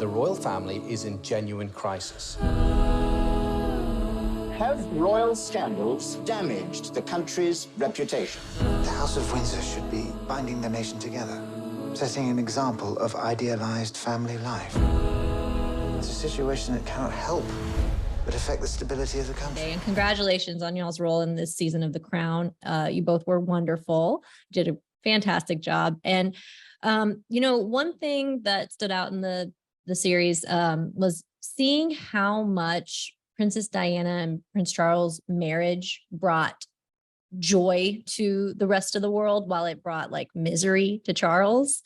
the royal family is in genuine crisis. Have royal scandals damaged the country's reputation? The House of Windsor should be binding the nation together, setting an example of idealized family life. It's a situation that cannot help but affect the stability of the country. And congratulations on y'all's role in this season of The Crown. You both were wonderful, did a fantastic job. And, one thing that stood out in the series was seeing how much Princess Diana and Prince Charles' marriage brought joy to the rest of the world, while it brought like misery to Charles.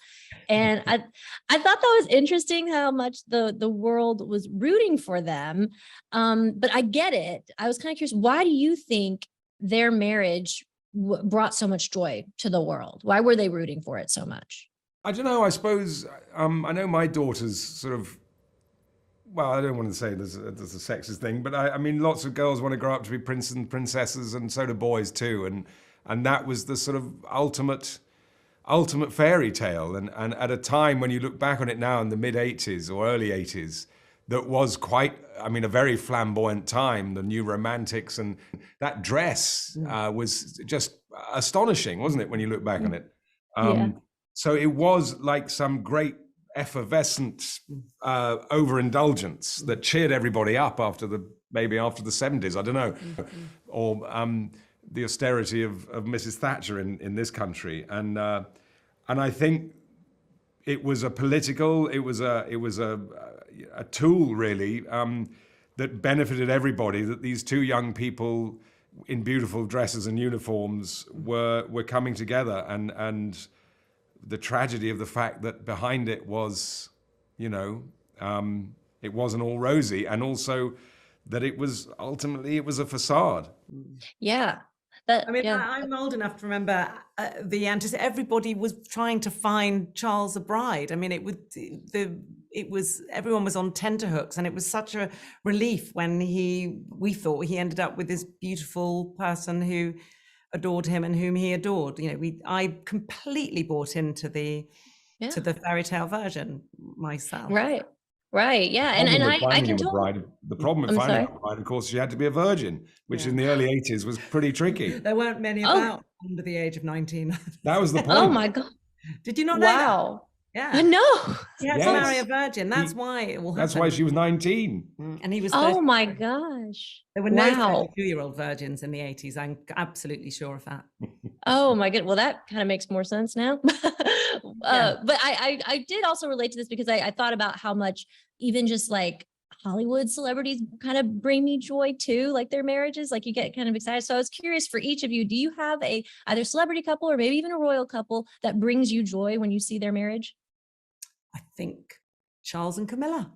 And I thought that was interesting how much the world was rooting for them. But I get it. I was kind of curious, why do you think their marriage brought so much joy to the world? Why were they rooting for it so much? I don't know. I suppose I know my daughter's sort of. Well, I don't want to say there's a sexist thing, but I mean, lots of girls want to grow up to be princes and princesses, and so do boys too. And that was the sort of ultimate fairy tale. And at a time when you look back on it now in the mid 80s or early 80s, that was quite, a very flamboyant time, the new romantics, and that dress was just astonishing, wasn't it, when you look back on it? So it was like some great effervescent overindulgence that cheered everybody up after the 70s, I don't know, or the austerity of Mrs. Thatcher in this country, and I think it was a tool really that benefited everybody, that these two young people in beautiful dresses and uniforms were coming together, and the tragedy of the fact that behind it was, it wasn't all rosy, and also that it was a facade. Yeah. I'm old enough to remember everybody was trying to find Charles a bride. I mean, everyone was on tenterhooks, and it was such a relief when we thought he ended up with this beautiful person who adored him and whom he adored. I completely bought into the fairy tale version myself. Right. Yeah. And I can totally. The problem with finding a bride, of course, she had to be a virgin, which in the early 80s was pretty tricky. There weren't many about under the age of 19. That was the point. Oh my God. Did you not know that? Wow. Yeah. No. He had to marry a virgin. That's why it will happen. That's why she was 19. And he was 30. Oh my gosh. There were no 32-year-old virgins in the 80s. I'm absolutely sure of that. Oh my goodness. Well, that kind of makes more sense now. But I did also relate to this because I thought about how much even just like Hollywood celebrities kind of bring me joy too, like their marriages, like you get kind of excited. So I was curious for each of you, do you have either celebrity couple or maybe even a royal couple that brings you joy when you see their marriage? I think Charles and Camilla.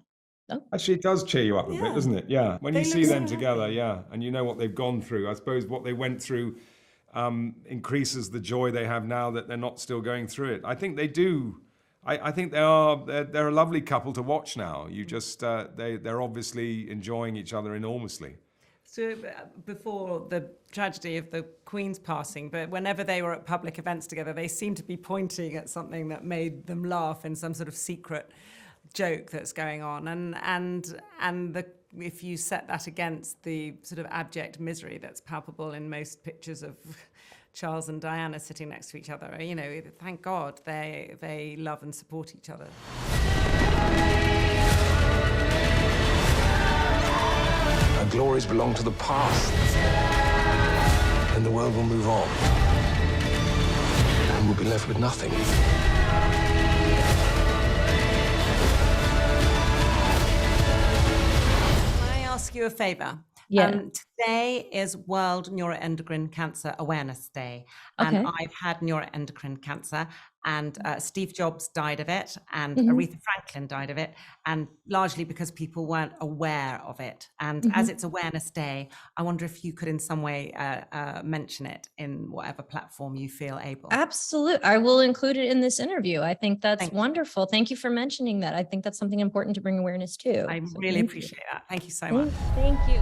Oh. Actually, it does cheer you up a bit, doesn't it? Yeah. When you see them together, and you know what they've gone through. I suppose what they went through increases the joy they have now that they're not still going through it. I think they do. I think they're a lovely couple to watch now. You just they're obviously enjoying each other enormously. So before the tragedy of the Queen's passing, but whenever they were at public events together, they seemed to be pointing at something that made them laugh in some sort of secret joke that's going on. And if you set that against the sort of abject misery that's palpable in most pictures of Charles and Diana sitting next to each other, thank God they love and support each other. Our glories belong to the past, and the world will move on, and we'll be left with nothing. Can I ask you a favor? Yeah. Today is World Neuroendocrine Cancer Awareness Day, and Okay. I've had neuroendocrine cancer, and Steve Jobs died of it, and Aretha Franklin died of it, and largely because people weren't aware of it. And as it's Awareness Day, I wonder if you could in some way mention it in whatever platform you feel able. Absolutely. I will include it in this interview. I think that's wonderful. Thank you for mentioning that. I think that's something important to bring awareness to. I really appreciate that. Thank you so much. Thank you.